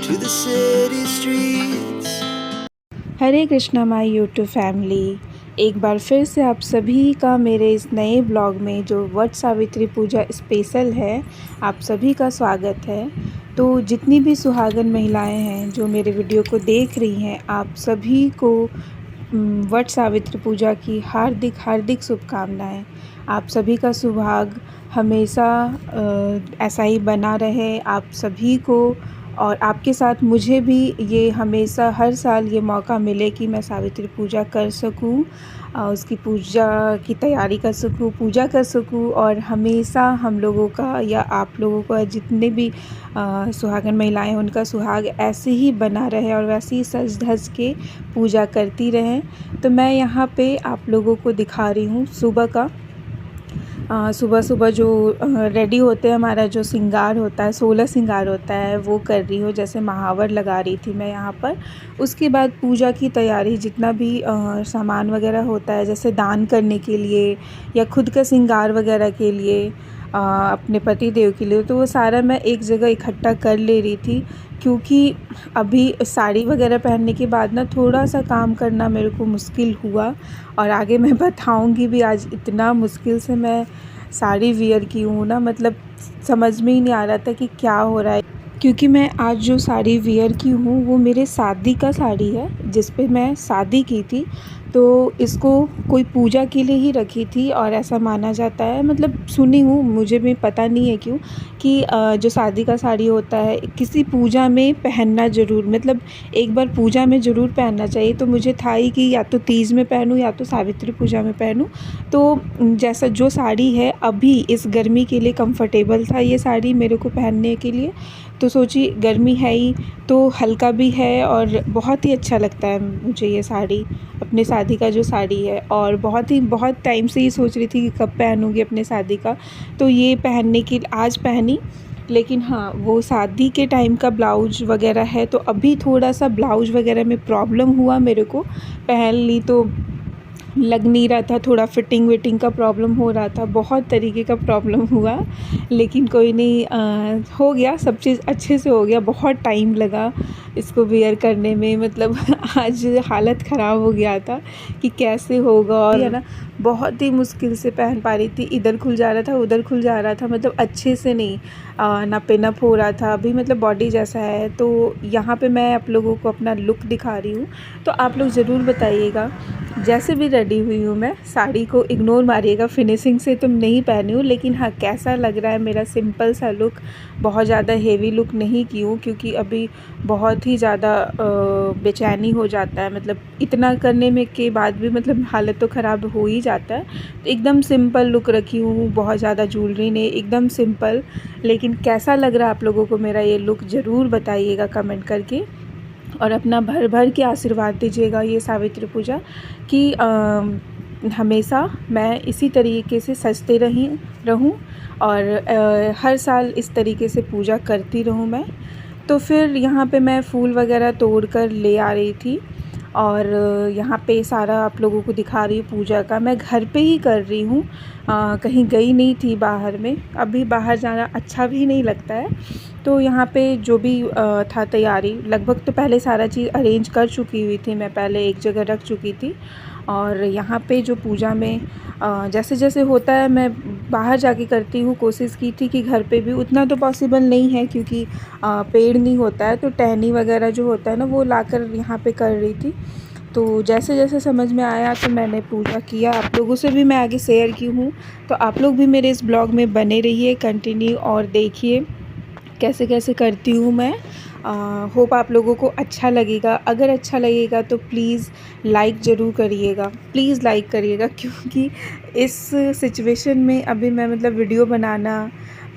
to the city streets. Hare Krishna my YouTube family, एक बार फिर से आप सभी का मेरे इस नए ब्लॉग में जो वट सावित्री पूजा स्पेशल है, आप सभी का स्वागत है। तो जितनी भी सुहागन महिलाएं हैं जो मेरे वीडियो को देख रही हैं, आप सभी को वट सावित्री पूजा की हार्दिक हार्दिक शुभकामनाएं। आप सभी का सुहाग हमेशा ऐसा ही बना रहे आप सभी को, और आपके साथ मुझे भी ये हमेशा हर साल ये मौका मिले कि मैं सावित्री पूजा कर सकूं, उसकी पूजा की तैयारी कर सकूं, पूजा कर सकूं, और हमेशा हम लोगों का या आप लोगों का जितने भी सुहागन महिलाएं हैं उनका सुहाग ऐसे ही बना रहे और वैसे ही सज धज के पूजा करती रहें। तो मैं यहाँ पे आप लोगों को दिखा रही हूँ सुबह का सुबह सुबह जो रेडी होते हैं, हमारा जो श्रृंगार होता है, 16 श्रृंगार होता है, वो कर रही हूँ। जैसे महावर लगा रही थी मैं यहाँ पर। उसके बाद पूजा की तैयारी, जितना भी सामान वगैरह होता है, जैसे दान करने के लिए या खुद का श्रृंगार वगैरह के लिए, अपने पति देव के लिए, तो वो सारा मैं एक जगह इकट्ठा कर ले रही थी। क्योंकि अभी साड़ी वगैरह पहनने के बाद ना थोड़ा सा काम करना मेरे को मुश्किल हुआ, और आगे मैं बताऊंगी भी। आज इतना मुश्किल से मैं साड़ी वियर की हूँ ना, मतलब समझ में ही नहीं आ रहा था कि क्या हो रहा है। क्योंकि मैं आज जो साड़ी वियर की हूँ वो मेरे शादी का साड़ी है, जिस पे मैं शादी की थी। तो इसको कोई पूजा के लिए ही रखी थी, और ऐसा माना जाता है, मतलब सुनी हूँ, मुझे भी पता नहीं है क्यों, कि जो शादी का साड़ी होता है किसी पूजा में पहनना ज़रूर, मतलब एक बार पूजा में ज़रूर पहनना चाहिए। तो मुझे था ही कि या तो तीज में पहनूँ या तो सावित्री पूजा में पहनूँ। तो जैसा जो साड़ी है अभी इस गर्मी के लिए कंफर्टेबल था ये साड़ी मेरे को पहनने के लिए। तो सोची गर्मी है ही तो हल्का भी है, और बहुत ही अच्छा लगता है मुझे ये साड़ी, अपने शादी का जो साड़ी है। और बहुत टाइम से ही सोच रही थी कि कब पहनूँगी अपने शादी का। तो ये पहनने की आज पहनी। लेकिन हाँ, वो शादी के टाइम का ब्लाउज वगैरह है, तो अभी थोड़ा सा ब्लाउज वगैरह में प्रॉब्लम हुआ मेरे को। पहन ली तो लग नहीं रहा था, थोड़ा फिटिंग विटिंग का प्रॉब्लम हो रहा था, बहुत तरीके का प्रॉब्लम हुआ। लेकिन कोई नहीं, हो गया, सब चीज़ अच्छे से हो गया। बहुत टाइम लगा इसको वेयर करने में, मतलब आज हालत ख़राब हो गया था कि कैसे होगा। और है ना, बहुत ही मुश्किल से पहन पा रही थी, इधर खुल जा रहा था उधर खुल जा रहा था, मतलब अच्छे से नहीं, ना पिनअप हो रहा था अभी, मतलब बॉडी जैसा है। तो यहाँ पे मैं आप लोगों को अपना लुक दिखा रही हूँ, तो आप लोग ज़रूर बताइएगा। जैसे भी रेडी हुई हूँ मैं, साड़ी को इग्नोर मारिएगा, फिनिशिंग से तुम नहीं पहनी हूँ, लेकिन हाँ कैसा लग रहा है मेरा सिंपल सा लुक। बहुत ज़्यादा हेवी लुक नहीं की हूँ, क्योंकि अभी बहुत ही ज़्यादा बेचैनी हो जाता है, मतलब इतना करने में के बाद भी मतलब हालत तो ख़राब हो ही जाता है। तो एकदम सिंपल लुक रखी हूँ, बहुत ज़्यादा ज्वेलरी नहीं, एकदम सिंपल। लेकिन कैसा लग रहा है आप लोगों को मेरा ये लुक, ज़रूर बताइएगा कमेंट करके, और अपना भर भर के आशीर्वाद दीजिएगा ये सावित्री पूजा कि हमेशा मैं इसी तरीके से सजते रहूं, और हर साल इस तरीके से पूजा करती रहूं मैं। तो फिर यहाँ पे मैं फूल वगैरह तोड़ कर ले आ रही थी, और यहाँ पे सारा आप लोगों को दिखा रही हूँ पूजा का। मैं घर पे ही कर रही हूँ, कहीं गई नहीं थी बाहर में। अभी बाहर जाना अच्छा भी नहीं लगता है। तो यहाँ पे जो भी था तैयारी, लगभग तो पहले सारा चीज़ अरेंज कर चुकी हुई थी, मैं पहले एक जगह रख चुकी थी। और यहाँ पे जो पूजा में जैसे जैसे होता है, मैं बाहर जाके करती हूँ। कोशिश की थी कि घर पे भी, उतना तो पॉसिबल नहीं है क्योंकि पेड़ नहीं होता है, तो टहनी वगैरह जो होता है ना, वो लाकर यहाँ पे कर रही थी। तो जैसे जैसे समझ में आया तो मैंने पूजा किया, आप लोगों से भी मैं आगे शेयर की हूँ। तो आप लोग भी मेरे इस ब्लॉग में बने रहिए कंटिन्यू, और देखिए कैसे कैसे करती हूँ मैं। होप आप लोगों को अच्छा लगेगा। अगर अच्छा लगेगा तो प्लीज़ लाइक ज़रूर करिएगा, प्लीज़ लाइक करिएगा, क्योंकि इस सिचुएशन में अभी मैं मतलब वीडियो बनाना,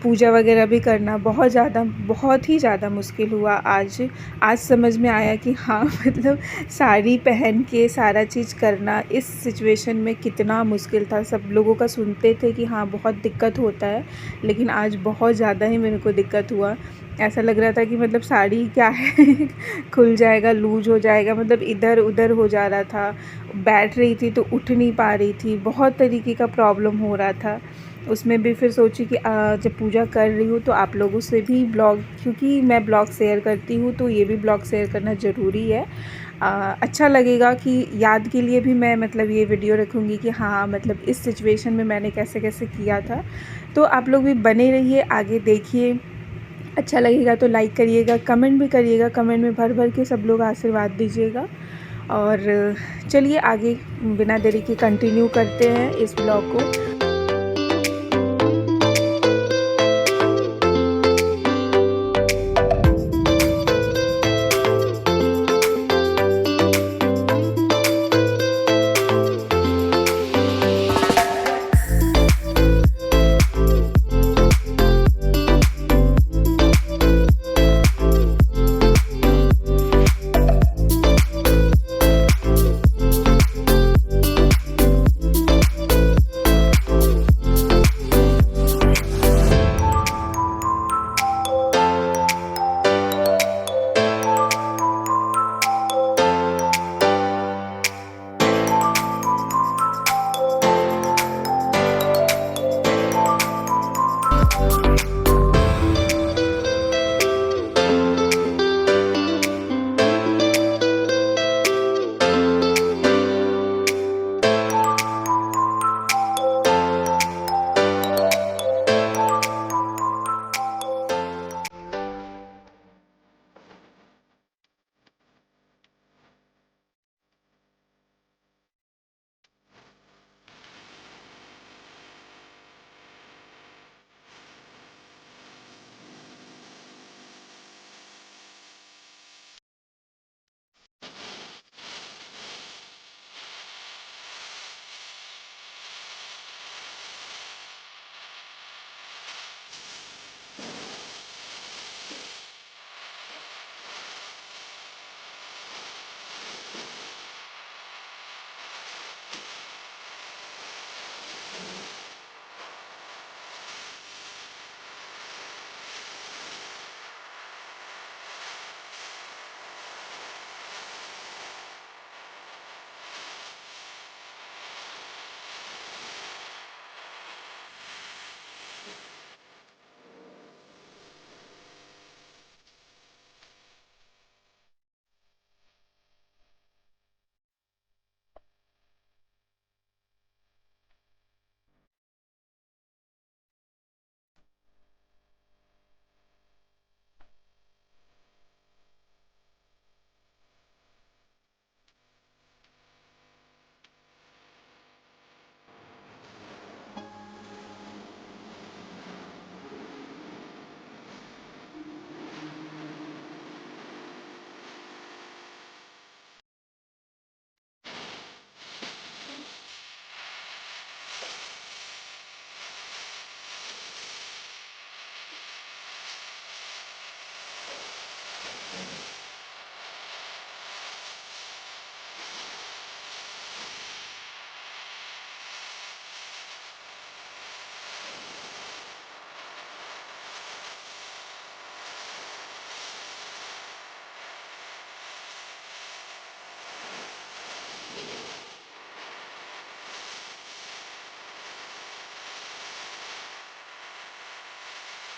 पूजा वगैरह भी करना बहुत ही ज़्यादा मुश्किल हुआ। आज समझ में आया कि हाँ मतलब साड़ी पहन के सारा चीज़ करना इस सिचुएशन में कितना मुश्किल था। सब लोगों का सुनते थे कि हाँ बहुत दिक्कत होता है, लेकिन आज बहुत ज़्यादा ही मेरे को दिक्कत हुआ। ऐसा लग रहा था कि मतलब साड़ी क्या है खुल जाएगा, लूज़ हो जाएगा, मतलब इधर उधर हो जा रहा था। बैठ रही थी तो उठ नहीं पा रही थी, बहुत तरीके का प्रॉब्लम हो रहा था। उसमें भी फिर सोची कि जब पूजा कर रही हूँ तो आप लोगों से भी ब्लॉग, क्योंकि मैं ब्लॉग शेयर करती हूँ तो ये भी ब्लॉग शेयर करना ज़रूरी है। अच्छा लगेगा कि याद के लिए भी मैं मतलब ये वीडियो रखूँगी कि हाँ मतलब इस सिचुएशन में मैंने कैसे कैसे किया था। तो आप लोग भी बने रहिए, आगे देखिए। अच्छा लगेगा तो लाइक करिएगा, कमेंट भी करिएगा, कमेंट में भर भर के सब लोग आशीर्वाद दीजिएगा। और चलिए आगे बिना देरी के कंटिन्यू करते हैं इस ब्लॉग को।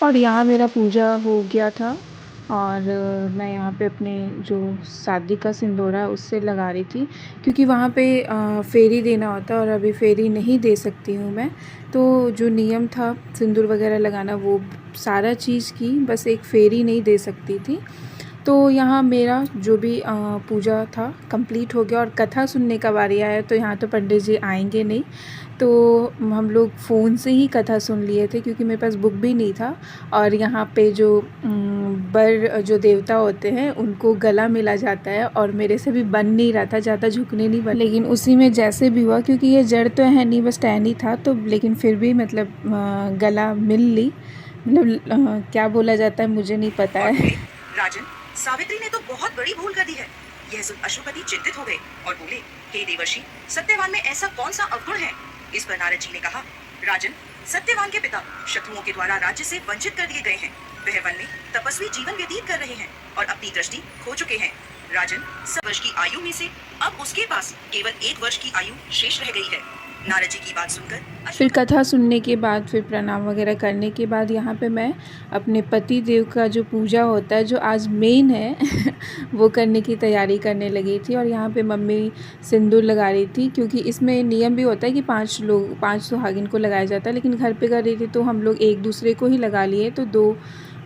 और यहाँ मेरा पूजा हो गया था और मैं यहाँ पे अपने जो शादी का सिंदूरा है उससे लगा रही थी, क्योंकि वहाँ पे फेरी देना होता है और अभी फेरी नहीं दे सकती हूँ मैं। तो जो नियम था सिंदूर वगैरह लगाना वो सारा चीज़ की, बस एक फेरी नहीं दे सकती थी। तो यहाँ मेरा जो भी पूजा था कंप्लीट हो गया और कथा सुनने का बारी आया। तो यहाँ तो पंडित जी आएंगे नहीं, तो हम लोग फ़ोन से ही कथा सुन लिए थे, क्योंकि मेरे पास बुक भी नहीं था। और यहाँ पे जो बर जो देवता होते हैं उनको गला मिला जाता है, और मेरे से भी बन नहीं रहा था, ज़्यादा झुकने नहीं बन, लेकिन उसी में जैसे भी हुआ, क्योंकि ये जड़ तो है नहीं, बस टहन ही था, तो लेकिन फिर भी मतलब गला मिल ली। मतलब क्या बोला जाता है मुझे नहीं पता है। राजन, सावित्री ने तो बहुत बड़ी भूल कर दी है। यह सुन अश्वपति चिंतित हो गए और बोले, हे देवर्षि, सत्यवान में ऐसा कौन सा अवगुण है? इस पर नारद जी ने कहा, राजन, सत्यवान के पिता शत्रुओं के द्वारा राज्य से वंचित कर दिए गए हैं। वह वन में तपस्वी जीवन व्यतीत कर रहे हैं और अपनी दृष्टि खो चुके हैं। राजन, 100 वर्ष की आयु में से अब उसके पास केवल 1 वर्ष की आयु शेष रह गई है। नारद जी की बात सुनकर फिर कथा सुनने के बाद फिर प्रणाम वगैरह करने के बाद यहाँ पे मैं अपने पति देव का जो पूजा होता है जो आज मेन है वो करने की तैयारी करने लगी थी। और यहाँ पे मम्मी सिंदूर लगा रही थी, क्योंकि इसमें नियम भी होता है कि 5 सुहागिन को लगाया जाता है, लेकिन घर पे कर रही थी तो हम लोग एक दूसरे को ही लगा लिए। तो 2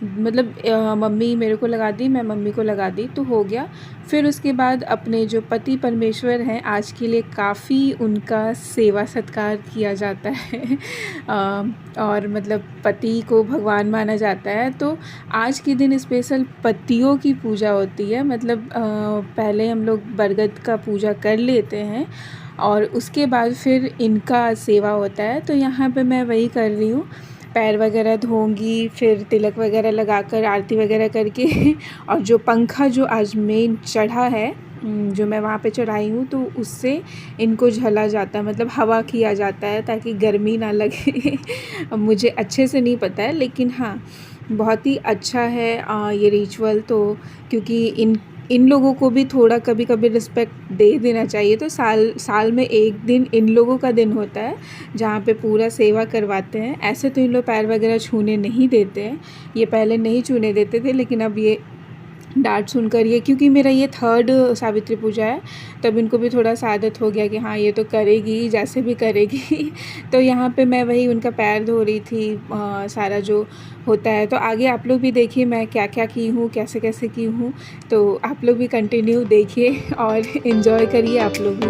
मतलब मम्मी मेरे को लगा दी, मैं मम्मी को लगा दी, तो हो गया। फिर उसके बाद अपने जो पति परमेश्वर हैं आज के लिए काफ़ी उनका सेवा सत्कार किया जाता है और मतलब पति को भगवान माना जाता है। तो आज के दिन स्पेशल पतियों की पूजा होती है। मतलब पहले हम लोग बरगद का पूजा कर लेते हैं और उसके बाद फिर इनका सेवा होता है। तो यहाँ पे मैं वही कर रही हूँ, पैर वगैरह धोऊंगी, फिर तिलक वगैरह लगाकर आरती वगैरह करके और जो पंखा जो आज मेन चढ़ा है जो मैं वहाँ पे चढ़ाई हूँ, तो उससे इनको झला जाता है, मतलब हवा किया जाता है ताकि गर्मी ना लगे मुझे अच्छे से नहीं पता है, लेकिन हाँ बहुत ही अच्छा है ये रिचुअल। तो क्योंकि इन लोगों को भी थोड़ा कभी कभी रिस्पेक्ट दे देना चाहिए। तो साल में एक दिन इन लोगों का दिन होता है जहाँ पे पूरा सेवा करवाते हैं। ऐसे तो इन लोग पैर वगैरह छूने नहीं देते हैं, ये पहले नहीं छूने देते थे, लेकिन अब ये डांट सुनकर ये, क्योंकि मेरा ये 3rd सावित्री पूजा है, तब इनको भी थोड़ा सा आदत हो गया कि हाँ ये तो करेगी, जैसे भी करेगी तो यहाँ पे मैं वही उनका पैर धो रही थी, सारा जो होता है। तो आगे आप लोग भी देखिए मैं क्या क्या की हूँ, कैसे कैसे की हूँ, तो आप लोग भी कंटिन्यू देखिए और इन्जॉय करिए आप लोग भी।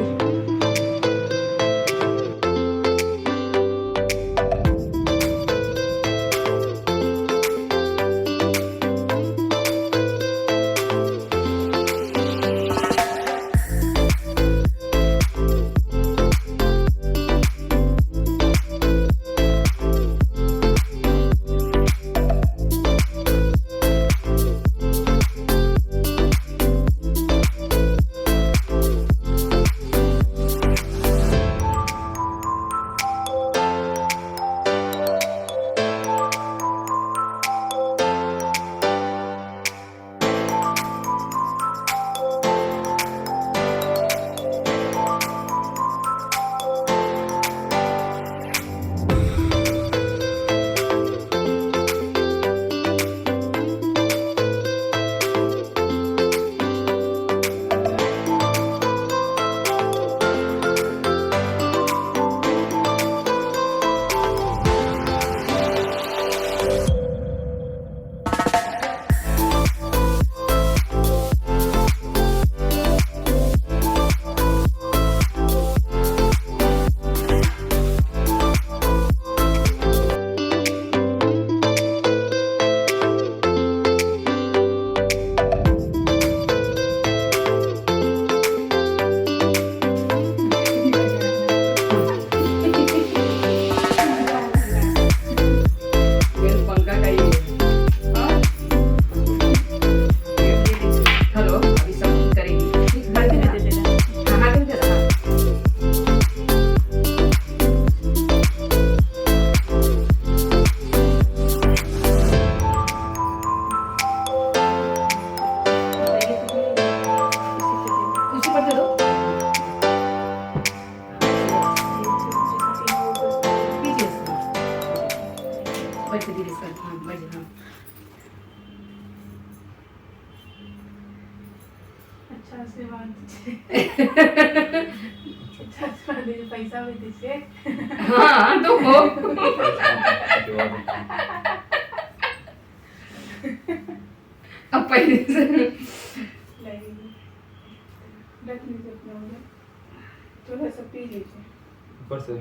पैसा भी दीजिए। हाँ तो हो अब पहले से थोड़ा सा पी लीजिए। ऊपर से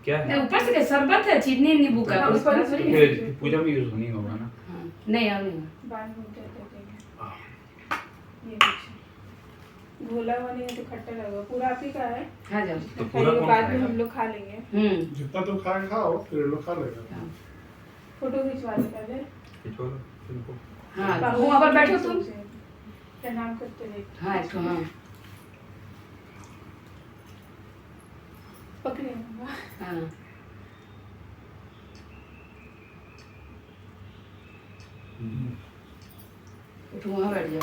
क्या है? ऊपर से क्या शरबत है, चीनी नींबू का हाँ, ऊपर से फिर पूजा में यूज नहीं होगा ना? हाँ, नहीं अब नहीं बाद में क्या देंगे। ये देखिए घोला हुआ नहीं है तो खट्टा लगा, पूरा आप ही का है। खा जाओ तो पूरा खाइए, कौन बाद में खाएगा? हम लोग खा लेंगे। जितना तुम खाए खाओ, फिर लोग खा लेगा। फोटो खिंचवा ले पहले। खिंचवा लो इनको। हाँ वहाँ पर बैठो तुम। प्रणाम करते रहिए। हाँ इसको हाँ पकड़े हाँ उठो वहाँ बैठ जाओ।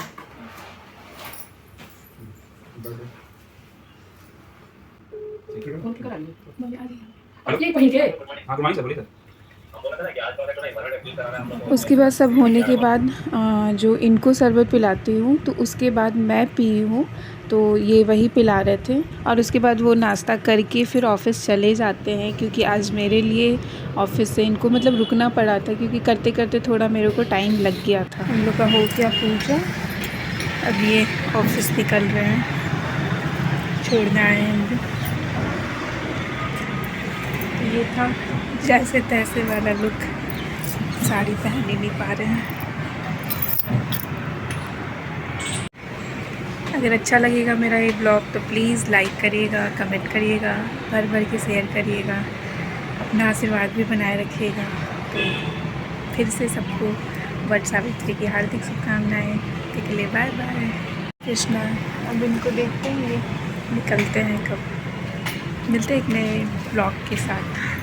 बैठो। सेकंड फोन करा ली हेलो? ये कहीं के हाँ गुड मॉर्निंग सर, बोलिए सर। उसके बाद सब होने के बाद जो इनको शरबत पिलाती हूँ तो उसके बाद मैं पी हूँ, तो ये वही पिला रहे थे। और उसके बाद वो नाश्ता करके फिर ऑफ़िस चले जाते हैं, क्योंकि आज मेरे लिए ऑफ़िस से इनको मतलब रुकना पड़ा था, क्योंकि करते करते थोड़ा मेरे को टाइम लग गया था। हम लोग का हो गया पूजा, अब ये ऑफ़िस निकल रहे हैं, छोड़ना है हम लोग। ये था जैसे तैसे वाला लुक, साड़ी पहन ही नहीं पा रहे हैं। अगर अच्छा लगेगा मेरा ये ब्लॉग तो प्लीज़ लाइक करिएगा, कमेंट करिएगा, भर भर के शेयर करिएगा, अपना आशीर्वाद भी बनाए रखिएगा। तो फिर से सबको वट सावित्री की हार्दिक शुभकामनाएँ। के लिए बाय बाय। कृष्णा, अब इनको देखते हैं ये निकलते हैं कब, मिलते हैं एक नए ब्लॉग के साथ।